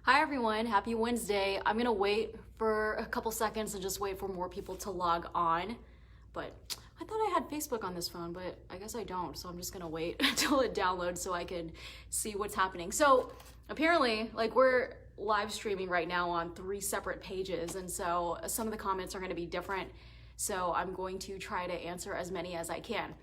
Hi everyone, happy Wednesday. I'm gonna wait for a couple seconds and just wait for more people to log on. But I thought I had Facebook on this phone, but I guess I don't. So I'm just gonna wait until it downloads so I can see what's happening. So apparently, we're live streaming right now on 3 separate pages. And so some of the comments are gonna be different. So I'm going to try to answer as many as I can.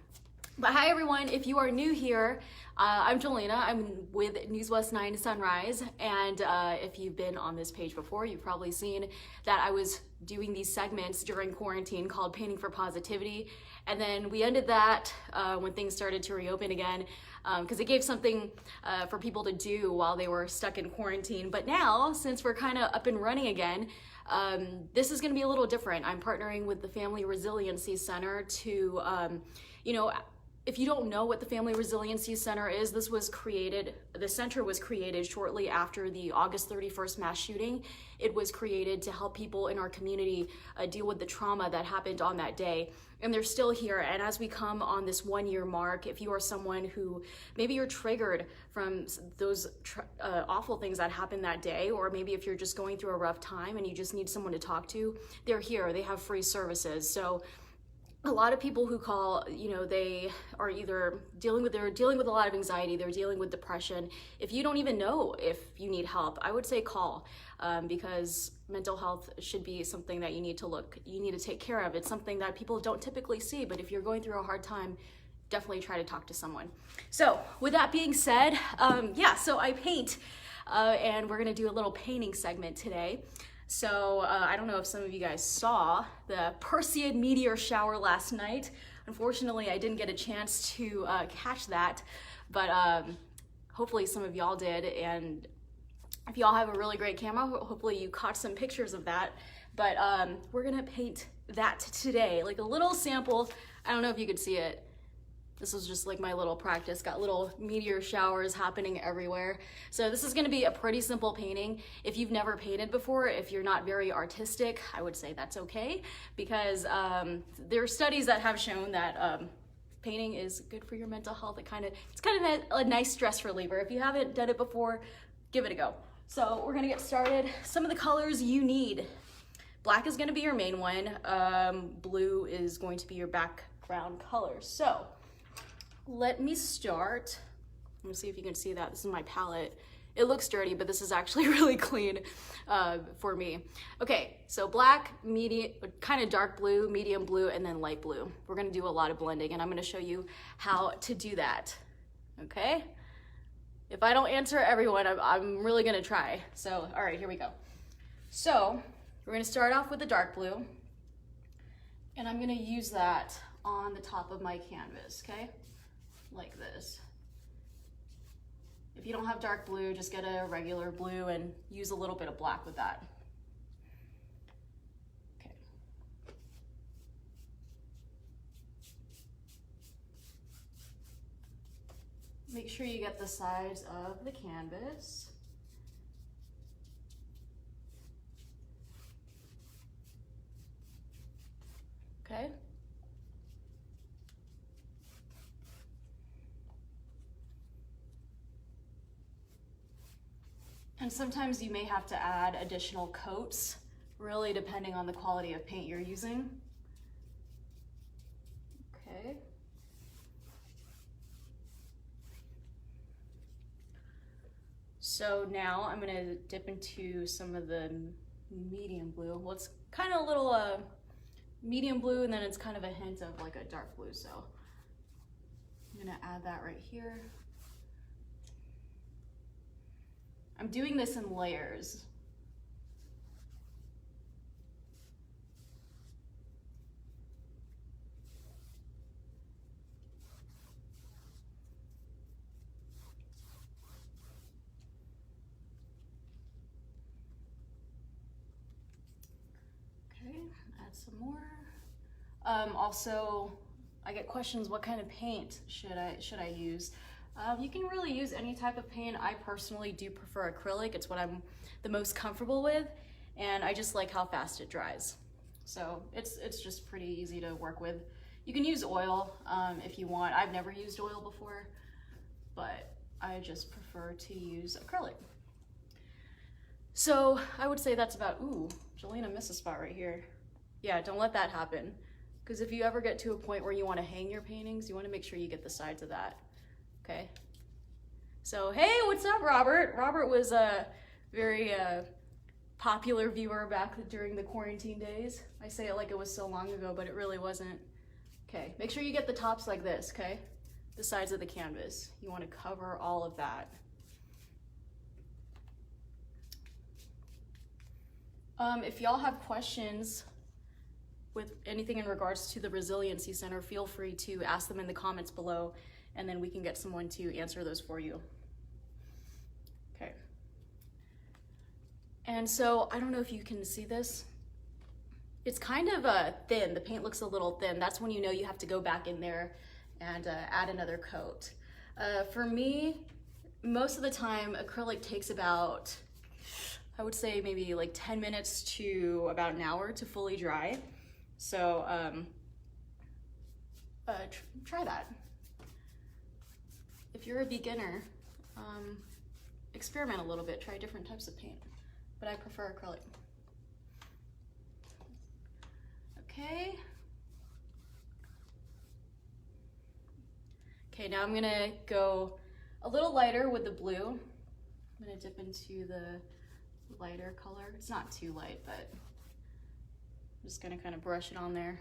But hi everyone, if you are new here, I'm Jolina. I'm with NewsWest 9 Sunrise, and if you've been on this page before, you've probably seen that I was doing these segments during quarantine called Painting for Positivity, and then we ended that when things started to reopen again, because it gave something for people to do while they were stuck in quarantine. But now, since we're kind of up and running again, this is going to be a little different. I'm partnering with the Family Resiliency Center to, if you don't know what the Family Resiliency Center is, the center was created shortly after the August 31st mass shooting. It was created to help people in our community deal with the trauma that happened on that day. And they're still here. And as we come on this 1-year mark, if you are someone who maybe you're triggered from those awful things that happened that day, or maybe if you're just going through a rough time and you just need someone to talk to, they're here. They have free services. So a lot of people who call, they are either dealing with a lot of anxiety, they're dealing with depression. If you don't even know if you need help, I would say call, because mental health should be something that you need to take care of. It's something that people don't typically see, but if you're going through a hard time, definitely try to talk to someone. So with that being said, so I paint, and we're gonna do a little painting segment today. So I don't know if some of you guys saw the Perseid Meteor Shower last night. Unfortunately, I didn't get a chance to catch that, but hopefully some of y'all did. And if y'all have a really great camera, hopefully you caught some pictures of that. But we're gonna paint that today, like a little sample. I don't know if you could see it. This was just like my little practice, got little meteor showers happening everywhere. So this is gonna be a pretty simple painting. If you've never painted before, if you're not very artistic, I would say that's okay, because there are studies that have shown that painting is good for your mental health. It's kind of a nice stress reliever. If you haven't done it before, give it a go. So we're gonna get started. Some of the colors you need. Black is gonna be your main one. Blue is going to be your background color. So let me start. Let me see if you can see that. This is my palette. It looks dirty, but this is actually really clean for me. Okay, so black, medium, kind of dark blue, medium blue, and then light blue. We're gonna do a lot of blending, and I'm gonna show you how to do that, okay? If I don't answer everyone, I'm really gonna try. So, all right, here we go. So, we're gonna start off with the dark blue, and I'm gonna use that on the top of my canvas, okay? Like this. If you don't have dark blue, just get a regular blue and use a little bit of black with that. Okay. Make sure you get the sides of the canvas. Okay. And sometimes you may have to add additional coats, really depending on the quality of paint you're using. Okay. So now I'm gonna dip into some of the medium blue. Well, it's kind of a little medium blue, and then it's kind of a hint of like a dark blue. So I'm gonna add that right here. I'm doing this in layers. Okay, add some more. Also, I get questions, what kind of paint should I use? You can really use any type of paint. I personally do prefer acrylic. It's what I'm the most comfortable with, and I just like how fast it dries. So it's just pretty easy to work with. You can use oil if you want. I've never used oil before, but I just prefer to use acrylic. So I would say that's about, ooh, Jolina missed a spot right here. Yeah, don't let that happen. Because if you ever get to a point where you want to hang your paintings, you want to make sure you get the sides of that. Okay? So, hey, what's up, Robert? Robert was a very popular viewer back during the quarantine days. I say it like it was so long ago, but it really wasn't. Okay, make sure you get the tops like this, okay? The sides of the canvas. You want to cover all of that. If y'all have questions with anything in regards to the Resiliency Center, feel free to ask them in the comments below, and then we can get someone to answer those for you. Okay. And so, I don't know if you can see this. It's kind of thin. The paint looks a little thin. That's when you know you have to go back in there and add another coat. For me, most of the time, acrylic takes about, I would say maybe like 10 minutes to about an hour to fully dry. So try that. If you're a beginner, experiment a little bit, try different types of paint, but I prefer acrylic. Okay. Okay, now I'm gonna go a little lighter with the blue. I'm gonna dip into the lighter color. It's not too light, but I'm just gonna kind of brush it on there.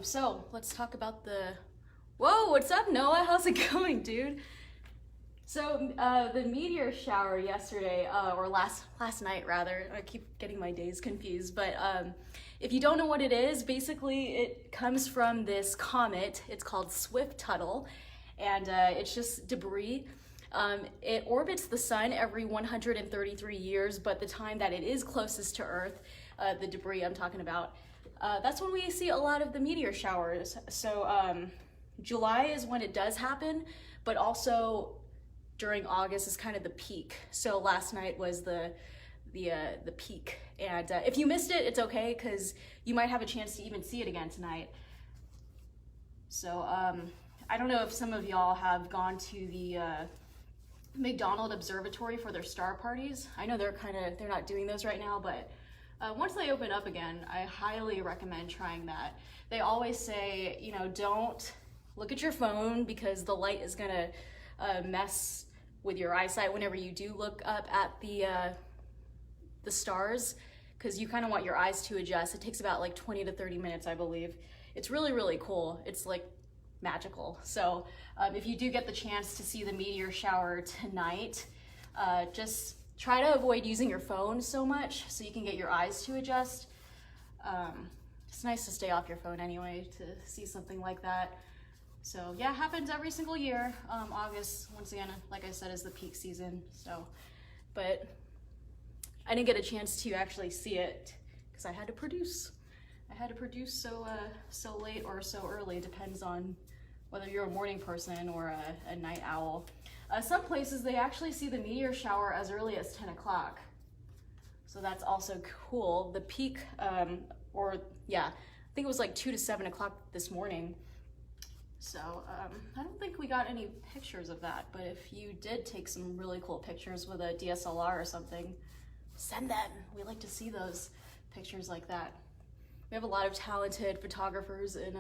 So let's talk about the, whoa, what's up, Noah? How's it going, dude? So the meteor shower yesterday, or last night rather, I keep getting my days confused, but if you don't know what it is, basically it comes from this comet. It's called Swift-Tuttle, and it's just debris. It orbits the sun every 133 years, but the time that it is closest to Earth, the debris I'm talking about, that's when we see a lot of the meteor showers. So July is when it does happen, but also during August is kind of the peak. So last night was the peak. And if you missed it, it's okay, because you might have a chance to even see it again tonight. So I don't know if some of y'all have gone to the McDonald Observatory for their star parties. I know they're not doing those right now, but once they open up again, I highly recommend trying that. They always say, you know, don't look at your phone because the light is gonna mess with your eyesight whenever you do look up at the stars, because you kind of want your eyes to adjust. It takes about like 20 to 30 minutes, I believe. It's really, really cool. It's like magical. So if you do get the chance to see the meteor shower tonight, just try to avoid using your phone so much so you can get your eyes to adjust. It's nice to stay off your phone anyway to see something like that. So yeah, it happens every single year. August, once again, like I said, is the peak season. So, but I didn't get a chance to actually see it because I had to produce. I had to produce so late or so early, depends on whether you're a morning person or a night owl. Some places, they actually see the meteor shower as early as 10 o'clock. So that's also cool. The peak, I think it was like 2 to 7 o'clock this morning. So I don't think we got any pictures of that, but if you did take some really cool pictures with a DSLR or something, send them. We like to see those pictures like that. We have a lot of talented photographers in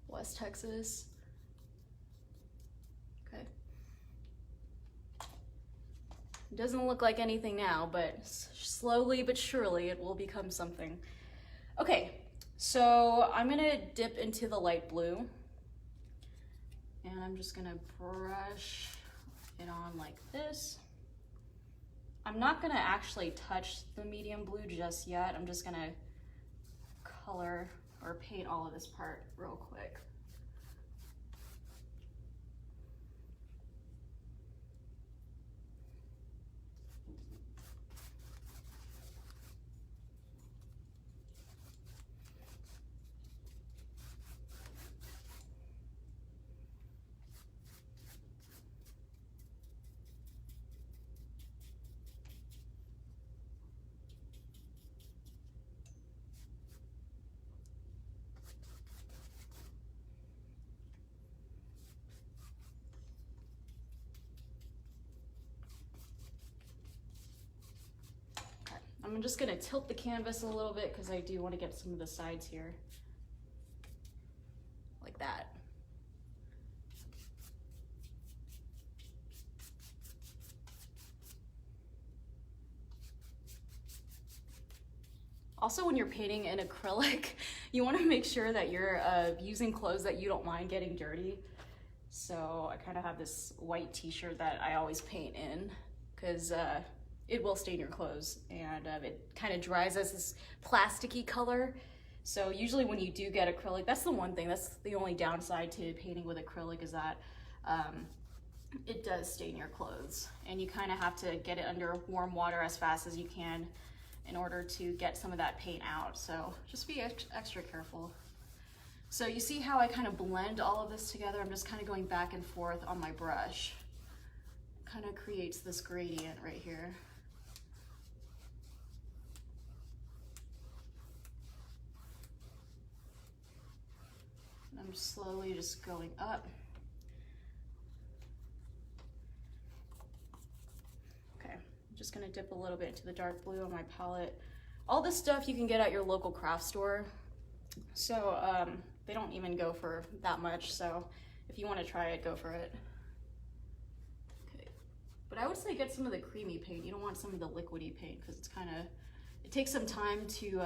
West Texas. Okay. It doesn't look like anything now, but slowly but surely it will become something. Okay, so I'm gonna dip into the light blue, and I'm just gonna brush it on like this. I'm not gonna actually touch the medium blue just yet. I'm just gonna color or paint all of this part real quick. I'm just gonna tilt the canvas a little bit because I do want to get some of the sides here. Like that. Also, when you're painting in acrylic, you want to make sure that you're using clothes that you don't mind getting dirty. So I kind of have this white t-shirt that I always paint in because it will stain your clothes, and it kind of dries as this plasticky color. So usually when you do get acrylic, that's the one thing, that's the only downside to painting with acrylic, is that it does stain your clothes, and you kind of have to get it under warm water as fast as you can in order to get some of that paint out. So just be extra careful. So you see how I kind of blend all of this together? I'm just kind of going back and forth on my brush. It kind of creates this gradient right here. And I'm slowly just going up. Just gonna dip a little bit into the dark blue on my palette. All this stuff you can get at your local craft store. So they don't even go for that much. So if you wanna try it, go for it. Okay. But I would say get some of the creamy paint. You don't want some of the liquidy paint because it takes some time to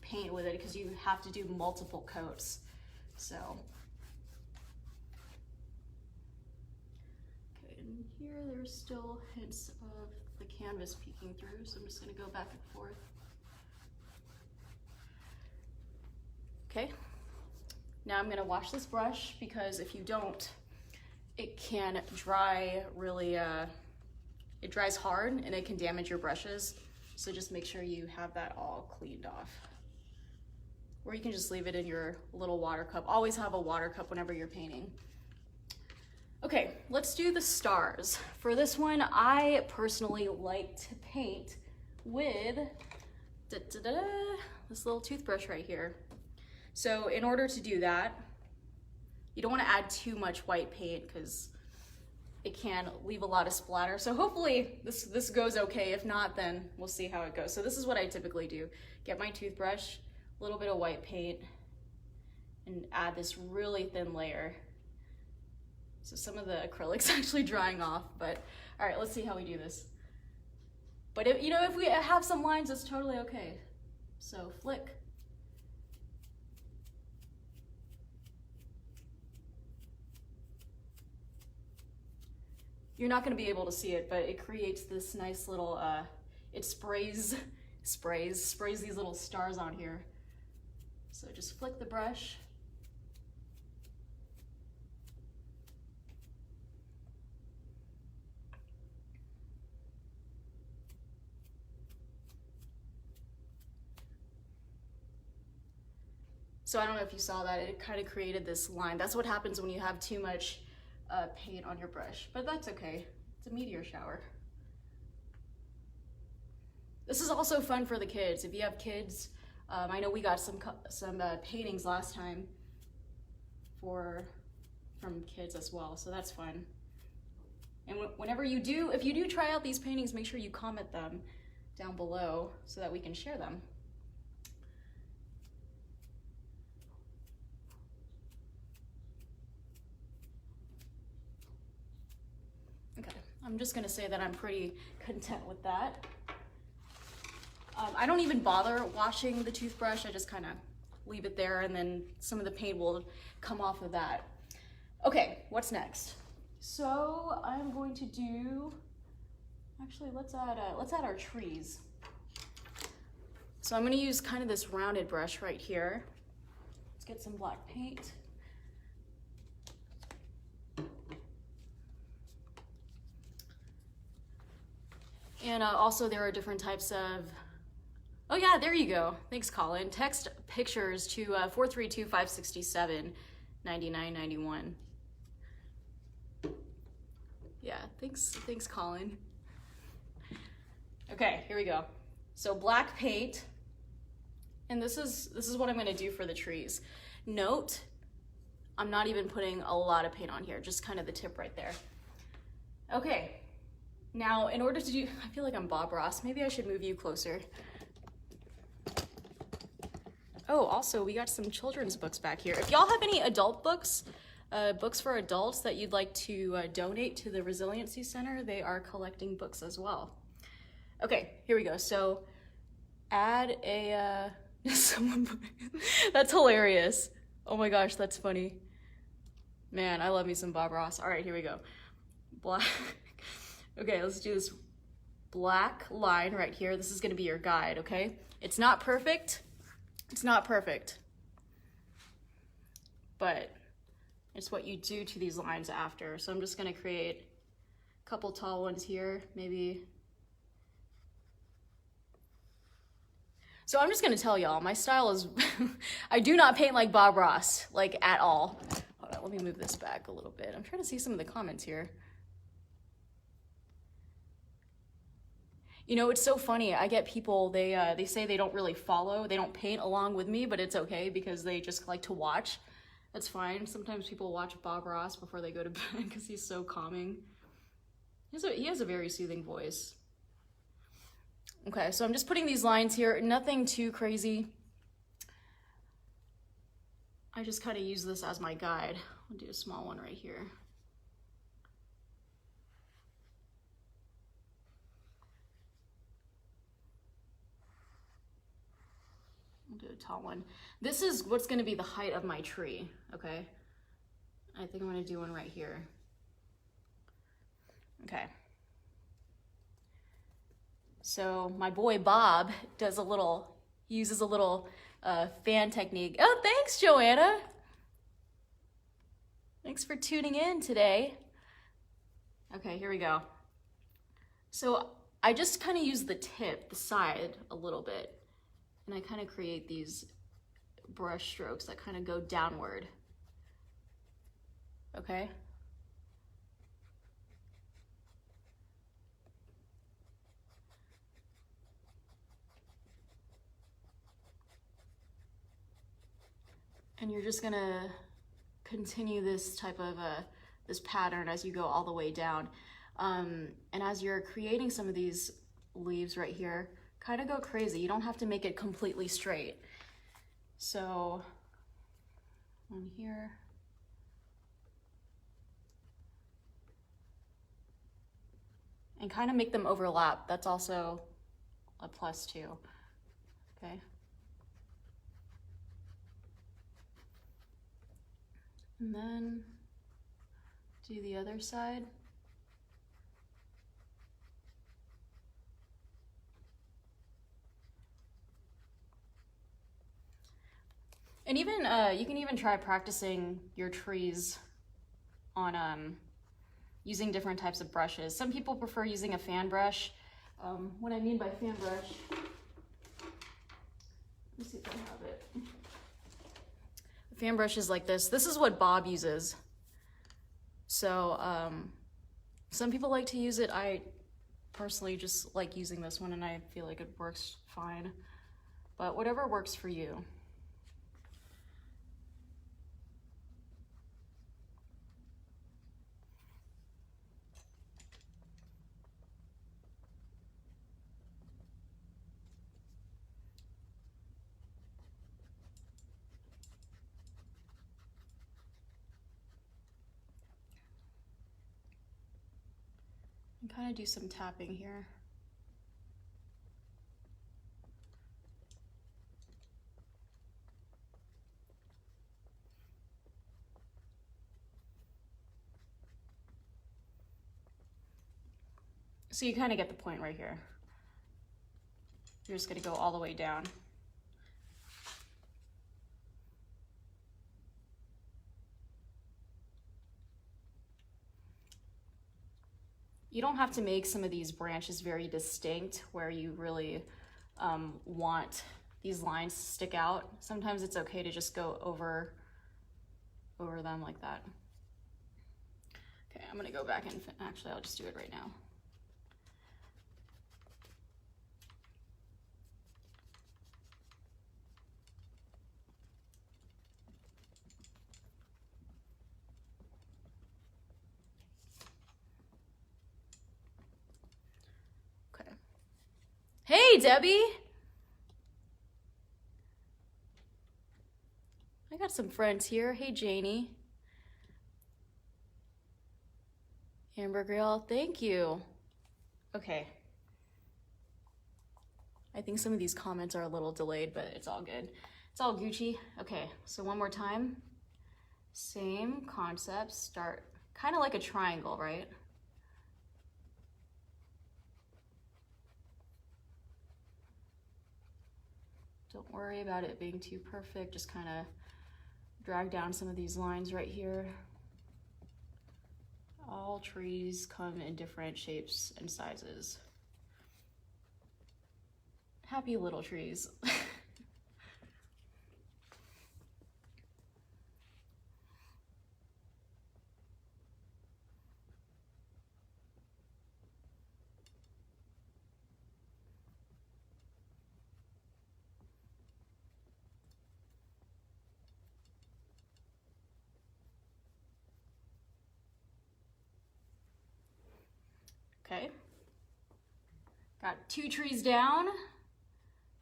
paint with it because you have to do multiple coats. So. Okay, and here there's still hints of the canvas peeking through, so I'm just going to go back and forth. Okay, now I'm going to wash this brush because if you don't, it can dry really, it dries hard and it can damage your brushes. So just make sure you have that all cleaned off. Or you can just leave it in your little water cup. Always have a water cup whenever you're painting. Okay, let's do the stars. For this one, I personally like to paint with this little toothbrush right here. So in order to do that, you don't want to add too much white paint because it can leave a lot of splatter. So hopefully this goes okay. If not, then we'll see how it goes. So this is what I typically do. Get my toothbrush, a little bit of white paint, and add this really thin layer. So some of the acrylic's actually drying off, but all right, let's see how we do this. But if we have some lines, it's totally okay. So flick. You're not gonna be able to see it, but it creates this nice little, it sprays these little stars on here. So just flick the brush. So I don't know if you saw that, it kind of created this line. That's what happens when you have too much paint on your brush, but that's okay. It's a meteor shower. This is also fun for the kids. If you have kids, I know we got some paintings last time from kids as well, so that's fun. And if you do try out these paintings, make sure you comment them down below so that we can share them. I'm just gonna say that I'm pretty content with that. I don't even bother washing the toothbrush. I just kind of leave it there, and then some of the paint will come off of that. Okay, what's next? So I'm going to do, actually let's add our trees. So I'm gonna use kind of this rounded brush right here. Let's get some black paint. And also there are different types of, oh yeah, there you go. Thanks, Colin. Text pictures to 432-567-9991. Yeah, thanks, Colin. Okay, here we go. So black paint, and this is what I'm gonna do for the trees. Note, I'm not even putting a lot of paint on here, just kind of the tip right there. Okay. Now, in order to do, I feel like I'm Bob Ross. Maybe I should move you closer. Oh, also, we got some children's books back here. If y'all have any adult books, books for adults that you'd like to donate to the Resiliency Center, they are collecting books as well. Okay, here we go. So, add a, that's hilarious. Oh my gosh, that's funny. Man, I love me some Bob Ross. All right, here we go. Black. Okay, let's do this black line right here. This is gonna be your guide, okay? It's not perfect. It's not perfect. But it's what you do to these lines after. So I'm just gonna create a couple tall ones here, maybe. So I'm just gonna tell y'all, my style is, I do not paint like Bob Ross, like at all. Hold on, let me move this back a little bit. I'm trying to see some of the comments here. You know, it's so funny. I get people, they say they don't really follow, they don't paint along with me, but it's okay because they just like to watch. That's fine. Sometimes people watch Bob Ross before they go to bed because he's so calming. He has a very soothing voice. Okay, so I'm just putting these lines here, nothing too crazy. I just kind of use this as my guide. I'll do a small one right here. Do a tall one. This is what's going to be the height of my tree, okay? I think I'm going to do one right here. Okay. So my boy Bob does he uses a little fan technique. Oh, thanks, Joanna. Thanks for tuning in today. Okay, here we go. So I just kind of use the tip, the side a little bit. And I kind of create these brush strokes that kind of go downward. Okay? And you're just gonna continue this type of this pattern as you go all the way down. And as you're creating some of these leaves right here, kind of go crazy. You don't have to make it completely straight. So, on here. And kind of make them overlap. That's also a plus too, okay? And then do the other side. And even, you can even try practicing your trees on using different types of brushes. Some people prefer using a fan brush. What I mean by fan brush, let me see if I have it. The fan brush is like this. This is what Bob uses. So some people like to use it. I personally just like using this one and I feel like it works fine. But whatever works for you. And kind of do some tapping here. So you kind of get the point right here. You're just going to go all the way down. You don't have to make some of these branches very distinct where you really want these lines to stick out. Sometimes it's okay to just go over them like that. Okay, I'm gonna go back and actually I'll just do it right now. Hey, Debbie. I got some friends here. Hey, Janie. Hamburger, y'all. Thank you. Okay. I think some of these comments are a little delayed, but it's all good. It's all Gucci. Okay, so one more time. Same concept. Start kind of like a triangle, right? Don't worry about it being too perfect. Just kind of drag down some of these lines right here. All trees come in different shapes and sizes. Happy little trees. Okay. Got 2 trees down.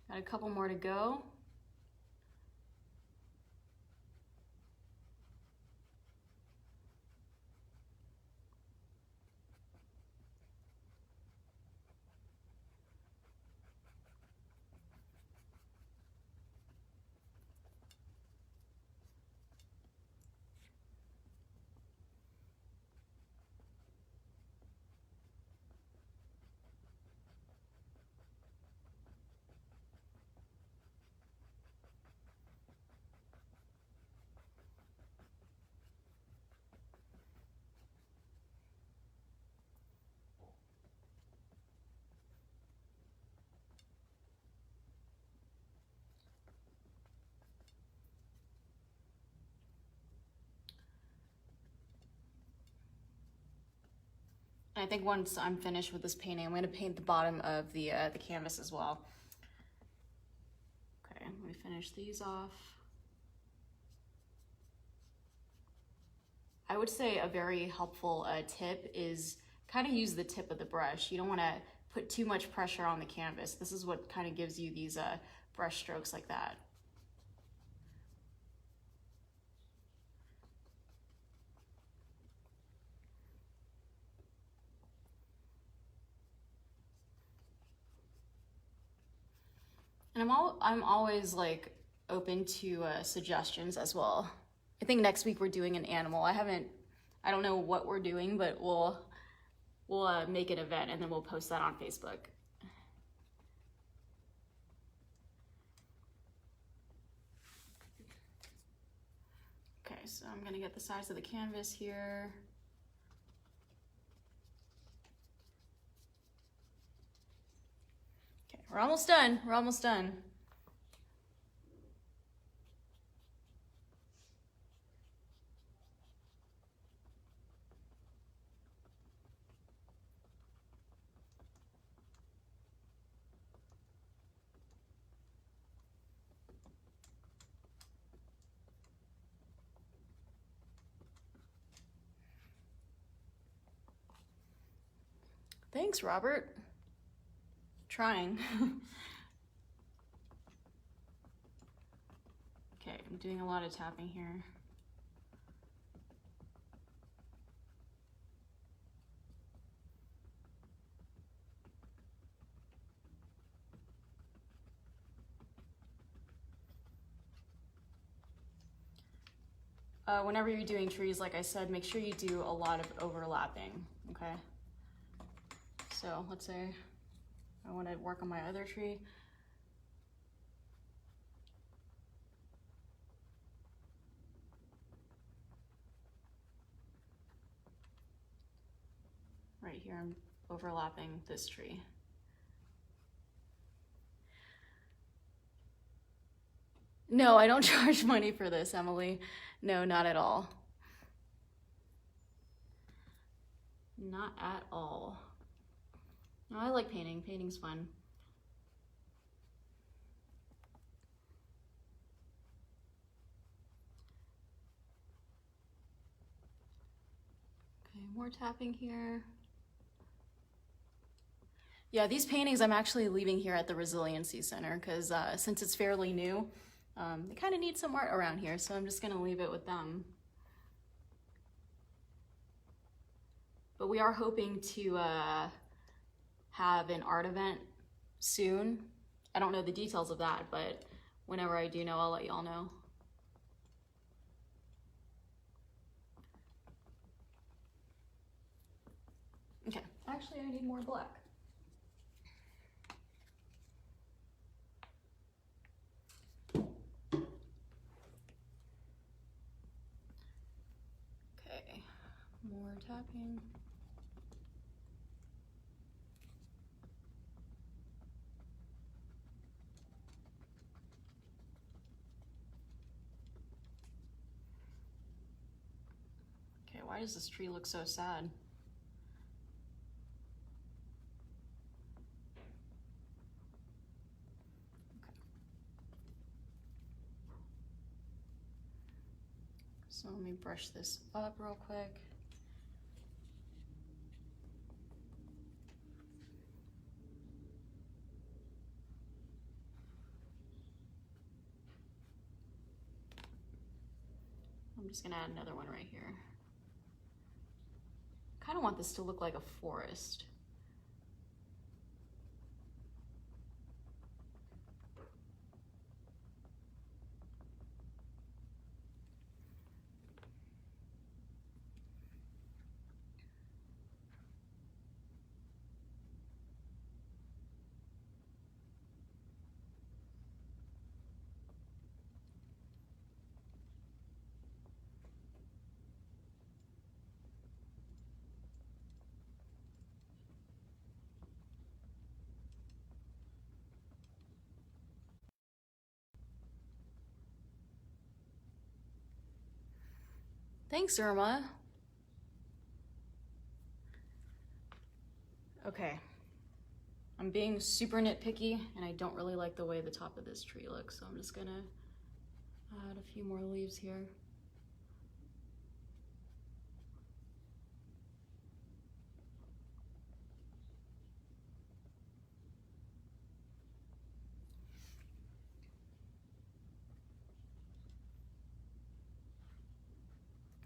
Got a couple more to go. I think once I'm finished with this painting, I'm going to paint the bottom of the canvas as well. Okay, let me finish these off. I would say a very helpful tip is kind of use the tip of the brush. You don't want to put too much pressure on the canvas. This is what kind of gives you these brush strokes like that. And I'm always like open to suggestions as well. I think next week we're doing an animal. I don't know what we're doing, but we'll make an event and then we'll post that on Facebook. Okay, so I'm gonna get the size of the canvas here. Okay, we're almost done. We're almost done. Thanks, Robert. Trying. Okay, I'm doing a lot of tapping here. Whenever you're doing trees, like I said, make sure you do a lot of overlapping, okay? So let's say I want to work on my other tree. Right here, I'm overlapping this tree. No, I don't charge money for this, Emily. No, not at all. Not at all. No, I like painting. Painting's fun. Okay, more tapping here. Yeah, these paintings I'm actually leaving here at the Resiliency Center because since it's fairly new, they kind of need some art around here, so I'm just gonna leave it with them. But we are hoping to have an art event soon. I don't know the details of that, but whenever I do know, I'll let y'all know. Okay, actually I need more black. Okay, more tapping. Okay, why does this tree look so sad? So let me brush this up real quick. I'm just gonna add another one right here. I kind of want this to look like a forest. Thanks, Irma. Okay. I'm being super nitpicky and I don't really like the way the top of this tree looks, so I'm just gonna add a few more leaves here.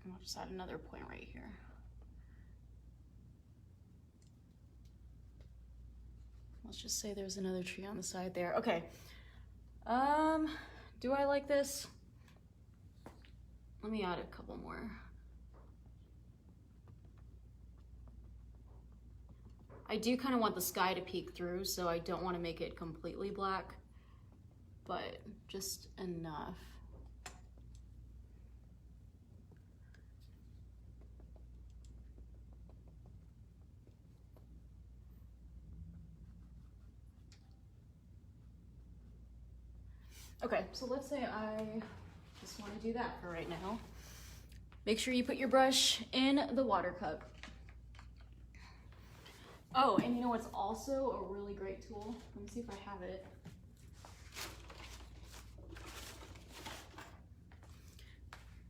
And I'll just add another point right here. Let's just say there's another tree on the side there. Okay. Do I like this? Let me add a couple more. I do kind of want the sky to peek through, so I don't want to make it completely black, but just enough. Okay, so let's say I just want to do that for right now. Make sure you put your brush in the water cup. Oh, and you know what's also a really great tool? Let me see if I have it.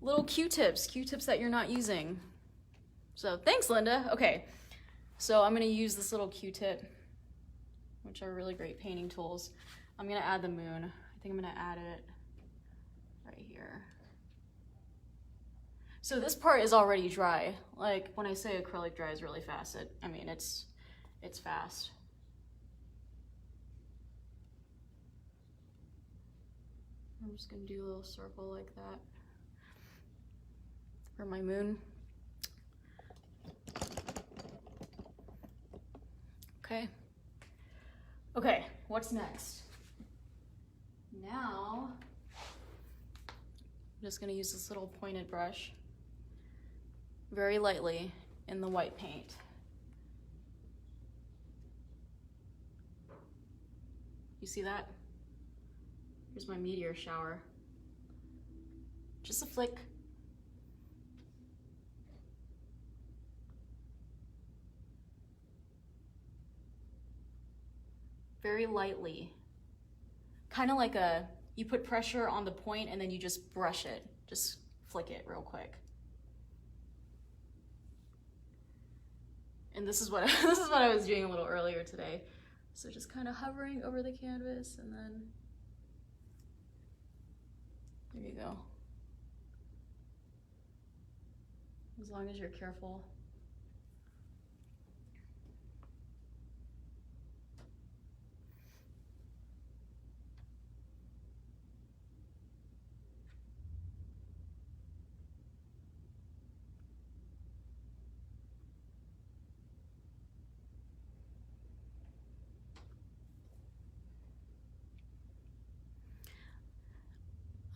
Little Q-tips that you're not using. So thanks, Linda. Okay, so I'm gonna use this little Q-tip, which are really great painting tools. I'm gonna add the moon. I think I'm gonna add it right here. So this part is already dry. Like when I say acrylic dries really fast, I mean it's fast. I'm just gonna do a little circle like that for my moon. Okay. Okay, what's next? Now, I'm just gonna use this little pointed brush very lightly in the white paint. You see that? Here's my meteor shower. Just a flick. Very lightly. Kind of like you put pressure on the point and then you just brush it. Just flick it real quick. And this is what I was doing a little earlier today So just kind of hovering over the canvas, and then there you go. As long as you're careful.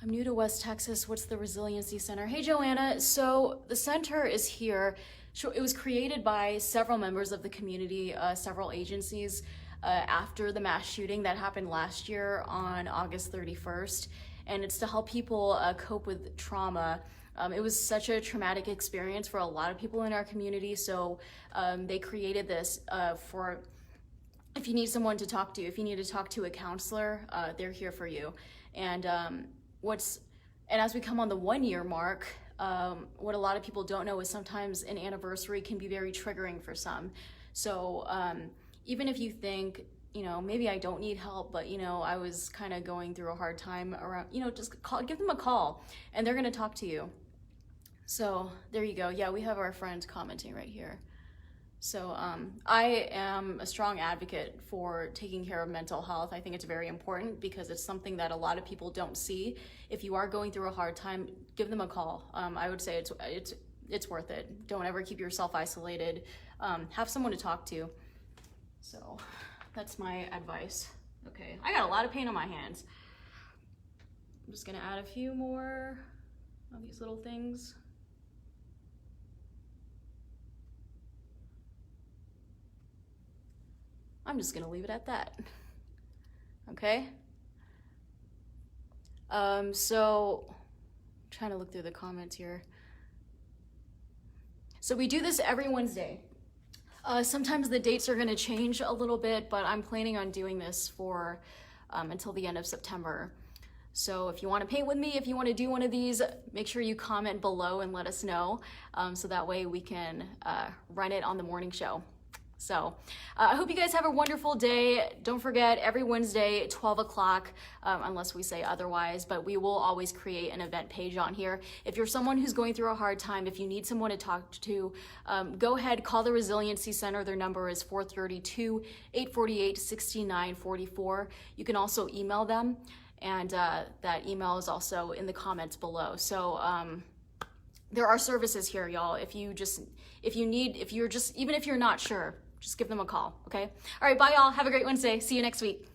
I'm new to West Texas. What's the Resiliency Center? Hey, Joanna. So the center is here. It was created by several members of the community, several agencies, after the mass shooting that happened last year on August 31st. And it's to help people cope with trauma. It was such a traumatic experience for a lot of people in our community. So they created this for if you need someone to talk to, if you need to talk to a counselor, they're here for you. And as we come on the 1 year mark, what a lot of people don't know is sometimes an anniversary can be very triggering for some. So even if you think, maybe I don't need help, but I was kind of going through a hard time around, just give them a call and they're going to talk to you. So there you go. Yeah, we have our friend commenting right here. So I am a strong advocate for taking care of mental health. I think it's very important because it's something that a lot of people don't see. If you are going through a hard time, give them a call. I would say it's worth it. Don't ever keep yourself isolated. Have someone to talk to. So that's my advice. Okay, I got a lot of paint on my hands. I'm just gonna add a few more of these little things. I'm just gonna leave it at that. Okay? So, I'm trying to look through the comments here. So we do this every Wednesday. Sometimes the dates are gonna change a little bit, but I'm planning on doing this for until the end of September. So if you wanna paint with me, if you wanna do one of these, make sure you comment below and let us know, so that way we can run it on the morning show. So I hope you guys have a wonderful day. Don't forget, every Wednesday, 12 o'clock, unless we say otherwise, but we will always create an event page on here. If you're someone who's going through a hard time, if you need someone to talk to, go ahead, call the Resiliency Center. Their number is 432-848-6944. You can also email them, and that email is also in the comments below. So there are services here, y'all. Even if you're not sure, just give them a call, okay? All right, bye y'all. Have a great Wednesday. See you next week.